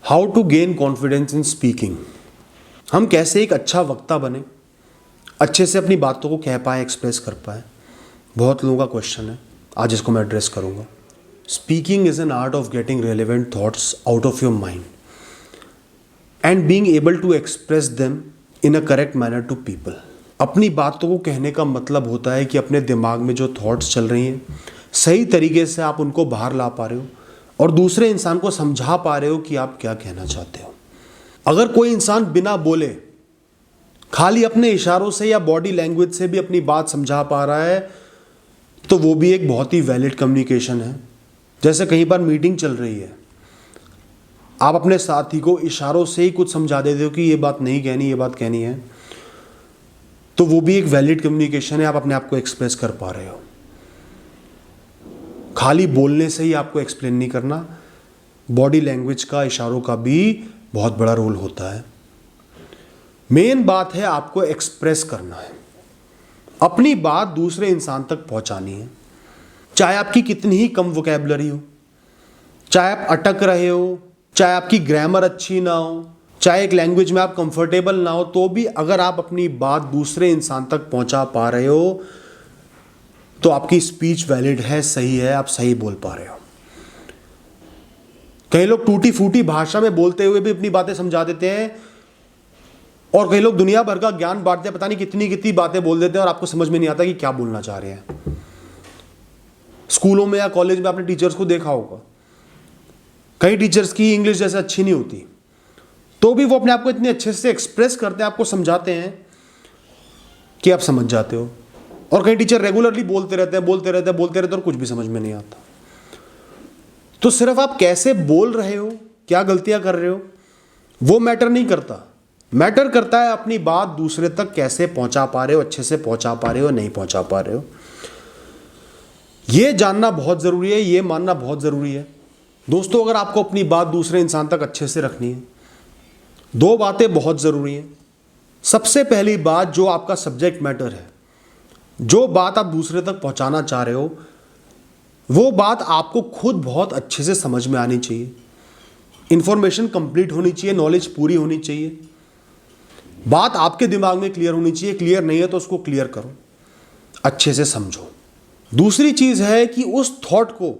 How to gain confidence in speaking. हम कैसे एक अच्छा वक्ता बने, अच्छे से अपनी बातों को कह पाए, एक्सप्रेस कर पाए। बहुत लोगों का क्वेश्चन है, आज इसको मैं एड्रेस करूंगा। Speaking is an art of getting relevant thoughts out of your mind and being able to express them in a correct manner to people. अपनी बातों को कहने का मतलब होता है कि अपने दिमाग में जो थॉट्स चल रही हैं सही तरीके से आप उनको बाहर ला पा रहे हो और दूसरे इंसान को समझा पा रहे हो कि आप क्या कहना चाहते हो। अगर कोई इंसान बिना बोले खाली अपने इशारों से या बॉडी लैंग्वेज से भी अपनी बात समझा पा रहा है तो वो भी एक बहुत ही वैलिड कम्युनिकेशन है। जैसे कहीं पर मीटिंग चल रही है, आप अपने साथी को इशारों से ही कुछ समझा देते हो कि ये बात नहीं कहनी, ये बात कहनी है, तो वो भी एक वैलिड कम्युनिकेशन है। आप अपने आप को एक्सप्रेस कर पा रहे हो। खाली बोलने से ही आपको एक्सप्लेन नहीं करना, बॉडी लैंग्वेज का, इशारों का भी बहुत बड़ा रोल होता है। मेन बात है आपको एक्सप्रेस करना है, अपनी बात दूसरे इंसान तक पहुंचानी है। चाहे आपकी कितनी ही कम वोकैबुलरी हो, चाहे आप अटक रहे हो, चाहे आपकी ग्रामर अच्छी ना हो, चाहे एक लैंग्वेज में आप कंफर्टेबल ना हो, तो भी अगर आप अपनी बात दूसरे इंसान तक पहुंचा पा रहे हो तो आपकी स्पीच वैलिड है, सही है, आप सही बोल पा रहे हो। कई लोग टूटी फूटी भाषा में बोलते हुए भी अपनी बातें समझा देते हैं और कई लोग दुनिया भर का ज्ञान बांटते हैं, पता नहीं कितनी कितनी बातें बोल देते हैं और आपको समझ में नहीं आता कि क्या बोलना चाह रहे हैं। स्कूलों में या कॉलेज में आपने टीचर्स को देखा होगा, कई टीचर्स की इंग्लिश जैसे अच्छी नहीं होती, तो भी वो अपने आप को इतने अच्छे से एक्सप्रेस करते हैं, आपको समझाते हैं कि आप समझ जाते हो। और कई टीचर रेगुलरली बोलते रहते हैं और कुछ भी समझ में नहीं आता। तो सिर्फ आप कैसे बोल रहे हो, क्या गलतियां कर रहे हो, वो मैटर नहीं करता। मैटर करता है अपनी बात दूसरे तक कैसे पहुंचा पा रहे हो, अच्छे से पहुंचा पा रहे हो, नहीं पहुंचा पा रहे हो। ये जानना बहुत जरूरी है, ये मानना बहुत जरूरी है। दोस्तों, अगर आपको अपनी बात दूसरे इंसान तक अच्छे से रखनी है, दो बातें बहुत जरूरी हैं। सबसे पहली बात, जो आपका सब्जेक्ट मैटर है, जो बात आप दूसरे तक पहुंचाना चाह रहे हो, वो बात आपको खुद बहुत अच्छे से समझ में आनी चाहिए। इंफॉर्मेशन कंप्लीट होनी चाहिए, नॉलेज पूरी होनी चाहिए, बात आपके दिमाग में क्लियर होनी चाहिए। क्लियर नहीं है तो उसको क्लियर करो, अच्छे से समझो। दूसरी चीज है कि उस थॉट को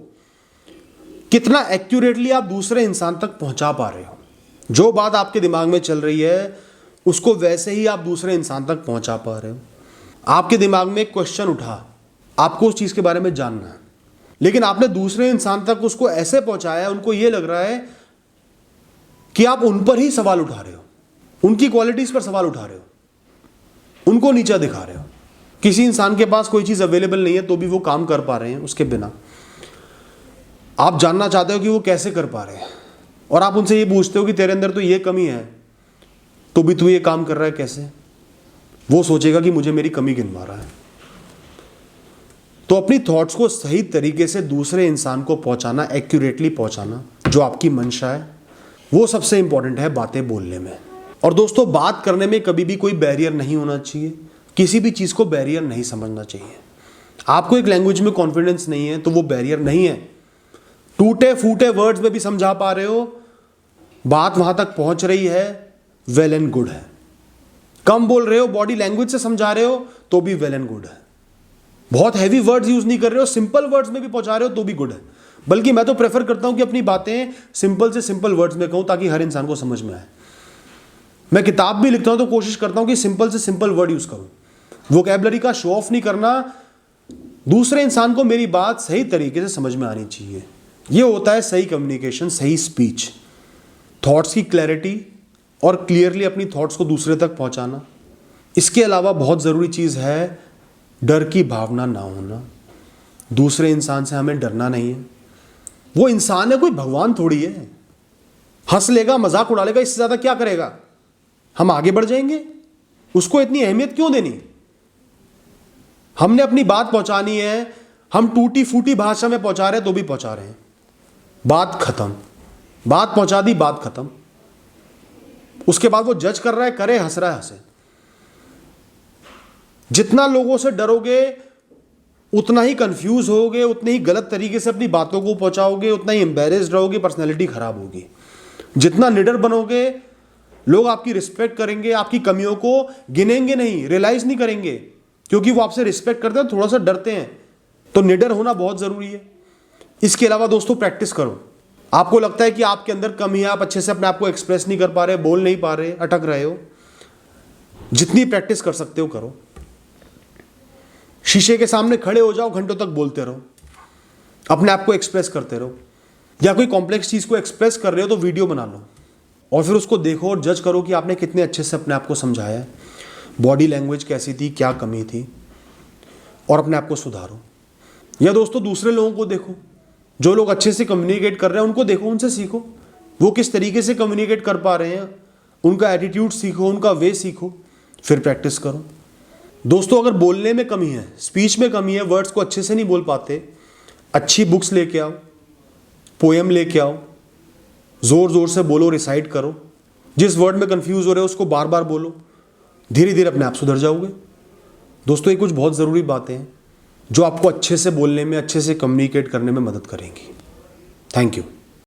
कितना एक्यूरेटली आप दूसरे इंसान तक पहुंचा पा रहे हो। जो बात आपके दिमाग में चल रही है उसको वैसे ही आप दूसरे इंसान तक पहुंचा पा रहे हो। आपके दिमाग में एक क्वेश्चन उठा, आपको उस चीज के बारे में जानना है, लेकिन आपने दूसरे इंसान तक उसको ऐसे पहुंचाया, उनको यह लग रहा है कि आप उन पर ही सवाल उठा रहे हो, उनकी क्वालिटीज पर सवाल उठा रहे हो, उनको नीचा दिखा रहे हो। किसी इंसान के पास कोई चीज अवेलेबल नहीं है तो भी वो काम कर पा रहे हैं उसके बिना। आप जानना चाहते हो कि वो कैसे कर पा रहे हैं और आप उनसे ये पूछते हो कि तेरे अंदर तो ये कमी है तो भी तू ये काम कर रहा है कैसे। वो सोचेगा कि मुझे मेरी कमी गिनवा रहा है। तो अपनी थॉट्स को सही तरीके से दूसरे इंसान को पहुंचाना, एक्यूरेटली पहुंचाना, जो आपकी मंशा है, वो सबसे इंपॉर्टेंट है बातें बोलने में। और दोस्तों, बात करने में कभी भी कोई बैरियर नहीं होना चाहिए, किसी भी चीज को बैरियर नहीं समझना चाहिए। आपको एक लैंग्वेज में कॉन्फिडेंस नहीं है तो वो बैरियर नहीं है। टूटे फूटे वर्ड्स में भी समझा पा रहे हो, बात वहां तक पहुंच रही है, वेल एंड गुड है। कम बोल रहे हो, बॉडी लैंग्वेज से समझा रहे हो तो भी वेल एंड गुड है। बहुत हैवी वर्ड्स यूज नहीं कर रहे हो, सिंपल वर्ड्स में भी पहुंचा रहे हो तो भी गुड है। बल्कि मैं तो प्रेफर करता हूं कि अपनी बातें सिंपल से सिंपल वर्ड्स में कहूं ताकि हर इंसान को समझ में आए। मैं किताब भी लिखता हूं तो कोशिश करता हूं कि सिंपल से सिंपल वर्ड यूज करूं। वोकैबुलरी का शो ऑफ नहीं करना, दूसरे इंसान को मेरी बात सही तरीके से समझ में आनी चाहिए। यह होता है सही कम्युनिकेशन, सही स्पीच। थॉट्स की क्लैरिटी और क्लियरली अपनी थॉट्स को दूसरे तक पहुंचाना। इसके अलावा बहुत ज़रूरी चीज़ है डर की भावना ना होना। दूसरे इंसान से हमें डरना नहीं है। वो इंसान है, कोई भगवान थोड़ी है। हंस लेगा, मजाक उड़ा लेगा, इससे ज़्यादा क्या करेगा। हम आगे बढ़ जाएंगे, उसको इतनी अहमियत क्यों देनी। हमने अपनी बात पहुंचानी है, हम टूटी फूटी भाषा में पहुंचा रहे हैं तो भी पहुंचा रहे हैं, बात खत्म। बात पहुंचा दी, बात खत्म। उसके बाद वो जज कर रहा है, करे, हंस रहा है, हंसे। जितना लोगों से डरोगे उतना ही कंफ्यूज होगे, उतने ही गलत तरीके से अपनी बातों को पहुंचाओगे, उतना ही एम्बैरेस्ड रहोगे, पर्सनैलिटी खराब होगी। जितना निडर बनोगे लोग आपकी रिस्पेक्ट करेंगे, आपकी कमियों को गिनेंगे नहीं, रियलाइज नहीं करेंगे, क्योंकि वो आपसे रिस्पेक्ट करते हैं, थोड़ा सा डरते हैं। तो निडर होना बहुत जरूरी है। इसके अलावा दोस्तों प्रैक्टिस करो। आपको लगता है कि आपके अंदर कमी है, आप अच्छे से अपने आप को एक्सप्रेस नहीं कर पा रहे, बोल नहीं पा रहे, अटक रहे हो, जितनी प्रैक्टिस कर सकते हो करो। शीशे के सामने खड़े हो जाओ, घंटों तक बोलते रहो, अपने आप को एक्सप्रेस करते रहो। या कोई कॉम्प्लेक्स चीज को एक्सप्रेस कर रहे हो तो वीडियो बना लो और फिर उसको देखो और जज करो कि आपने कितने अच्छे से अपने आप को समझाया है, बॉडी लैंग्वेज कैसी थी, क्या कमी थी, और अपने आप को सुधारो। या दोस्तों दूसरे लोगों को देखो, जो लोग अच्छे से कम्युनिकेट कर रहे हैं उनको देखो, उनसे सीखो, वो किस तरीके से कम्युनिकेट कर पा रहे हैं, उनका एटीट्यूड सीखो, उनका वे सीखो, फिर प्रैक्टिस करो। दोस्तों अगर बोलने में कमी है, स्पीच में कमी है, वर्ड्स को अच्छे से नहीं बोल पाते, अच्छी बुक्स लेके आओ, पोएम लेके आओ, जोर जोर से बोलो, रिसाइट करो, जिस वर्ड में कंफ्यूज हो रहे हो उसको बार बार बोलो, धीरे धीरे अपने आप सुधर जाओगे। दोस्तों ये कुछ बहुत ज़रूरी बातें हैं जो आपको अच्छे से बोलने में, अच्छे से कम्युनिकेट करने में मदद करेंगी। Thank you.